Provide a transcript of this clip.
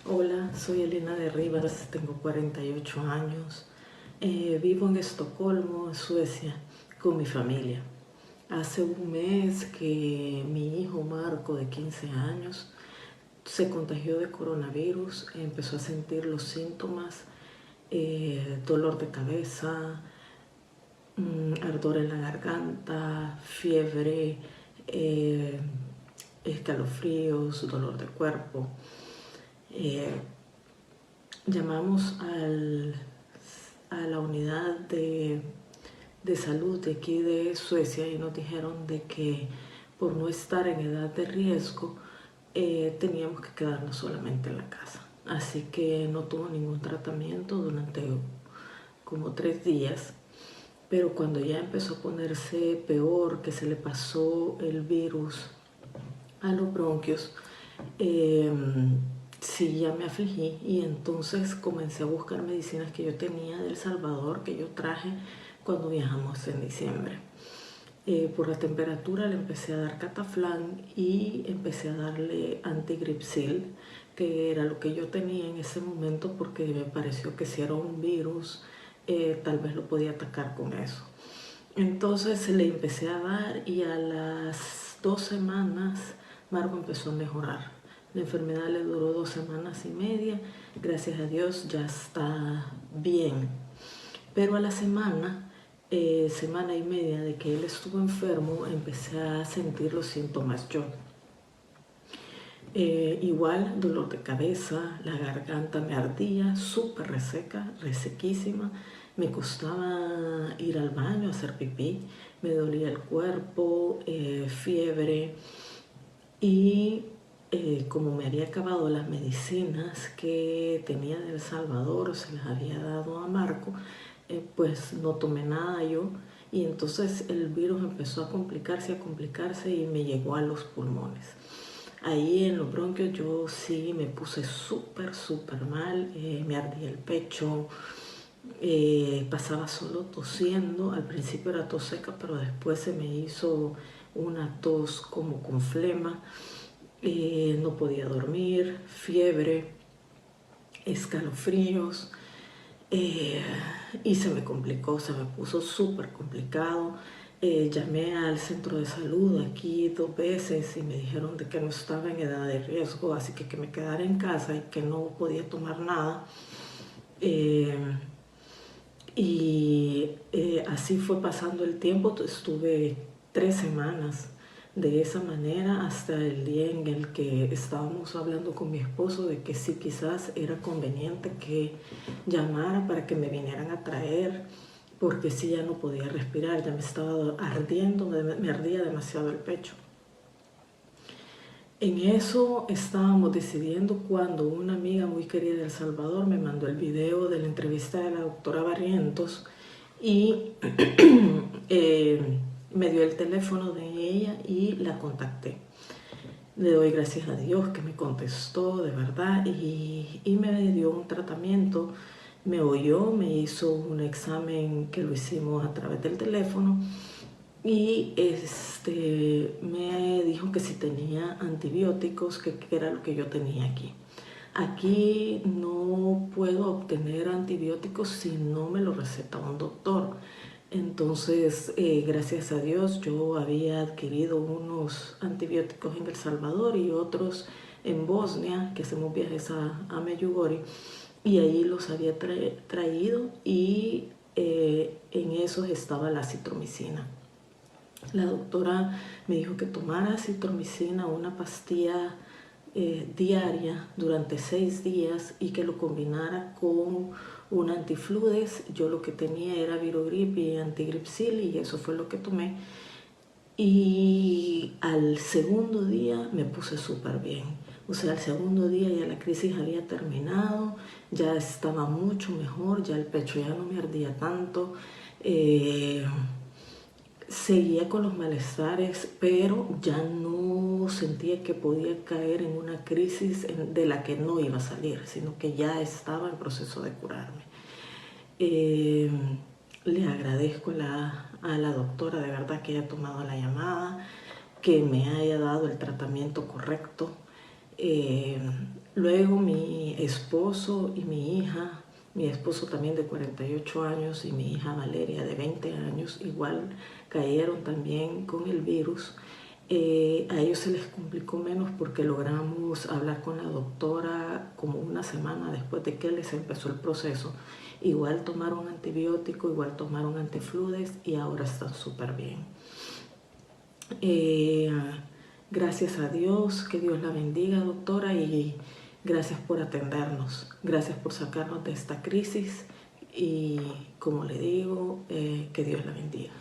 Hola, soy Elena de Rivas, tengo 48 años. Vivo en Estocolmo, Suecia, con mi familia. Hace un mes que mi hijo Marco, de 15 años, se contagió de coronavirus, empezó a sentir los síntomas, dolor de cabeza, ardor en la garganta, fiebre, eh, escalofríos, dolor de cuerpo. Eh, Llamamos a la unidad de salud de aquí de Suecia y nos dijeron de que por no estar en edad de riesgo teníamos que quedarnos solamente en la casa. Así que no tuvo ningún tratamiento durante como 3 días. Pero cuando ya empezó a ponerse peor, que se le pasó el virus a los bronquios, sí, ya me afligí y entonces comencé a buscar medicinas que yo tenía de El Salvador, que yo traje cuando viajamos en diciembre. Por la temperatura le empecé a dar Cataflán y empecé a darle antigripsil, que era lo que yo tenía en ese momento porque me pareció que si era un virus, tal vez lo podía atacar con eso. Entonces le empecé a dar y a las 2 semanas Marco empezó a mejorar. La enfermedad le duró 2 semanas y media. Gracias a Dios ya está bien. Pero a la semana y media de que él estuvo enfermo, empecé a sentir los síntomas yo. Igual, dolor de cabeza, la garganta me ardía, súper reseca, resequísima. Me costaba ir al baño a hacer pipí, me dolía el cuerpo, fiebre. Y como me había acabado las medicinas que tenía de El Salvador, o se las había dado a Marco, pues no tomé nada yo. Y entonces el virus empezó a complicarse y me llegó a los pulmones. Ahí en los bronquios yo sí me puse súper mal, me ardía el pecho, pasaba solo tosiendo. Al principio era tos seca, pero después se me hizo una tos como con flema. No podía dormir, fiebre, escalofríos, y se me complicó, se me puso súper complicado. Llamé al centro de salud aquí 2 veces y me dijeron de que no estaba en edad de riesgo, así que me quedara en casa y que no podía tomar nada. Así fue pasando el tiempo. Estuve 3 semanas de esa manera hasta el día en el que estábamos hablando con mi esposo de que sí, quizás era conveniente que llamara para que me vinieran a traer, porque sí, ya no podía respirar, ya me estaba ardiendo, me ardía demasiado el pecho. En eso estábamos decidiendo cuando una amiga muy querida de El Salvador me mandó el video de la entrevista de la doctora Barrientos y me dio el teléfono de ella y la contacté. Le doy gracias a Dios que me contestó de verdad y me dio un tratamiento. Me oyó, me hizo un examen que lo hicimos a través del teléfono y me dijo que si tenía antibióticos, que era lo que yo tenía aquí. Aquí no puedo obtener antibióticos si no me lo receta un doctor. Entonces, gracias a Dios, yo había adquirido unos antibióticos en El Salvador y otros en Bosnia, que hacemos viajes a Medjugorje, y ahí los había traído y en esos estaba la citromicina. La doctora me dijo que tomara citromicina, una pastilla diaria durante 6 días y que lo combinara con un antifludes. Yo lo que tenía era Virogrip y antigripsil y eso fue lo que tomé. Y al segundo día me puse súper bien. O sea, al segundo día ya la crisis había terminado, ya estaba mucho mejor, ya el pecho ya no me ardía tanto. Seguía con los malestares, pero ya no sentía que podía caer en una crisis de la que no iba a salir, sino que ya estaba en proceso de curarme. Le agradezco a la doctora de verdad que haya tomado la llamada, que me haya dado el tratamiento correcto. Luego mi esposo y mi hija, mi esposo también de 48 años y mi hija Valeria de 20 años, igual cayeron también con el virus. A ellos se les complicó menos porque logramos hablar con la doctora como una semana después de que les empezó el proceso. Igual tomaron antibiótico, igual tomaron antifludes y ahora están súper bien. Gracias a Dios, que Dios la bendiga, doctora, y gracias por atendernos, gracias por sacarnos de esta crisis y como le digo, que Dios la bendiga.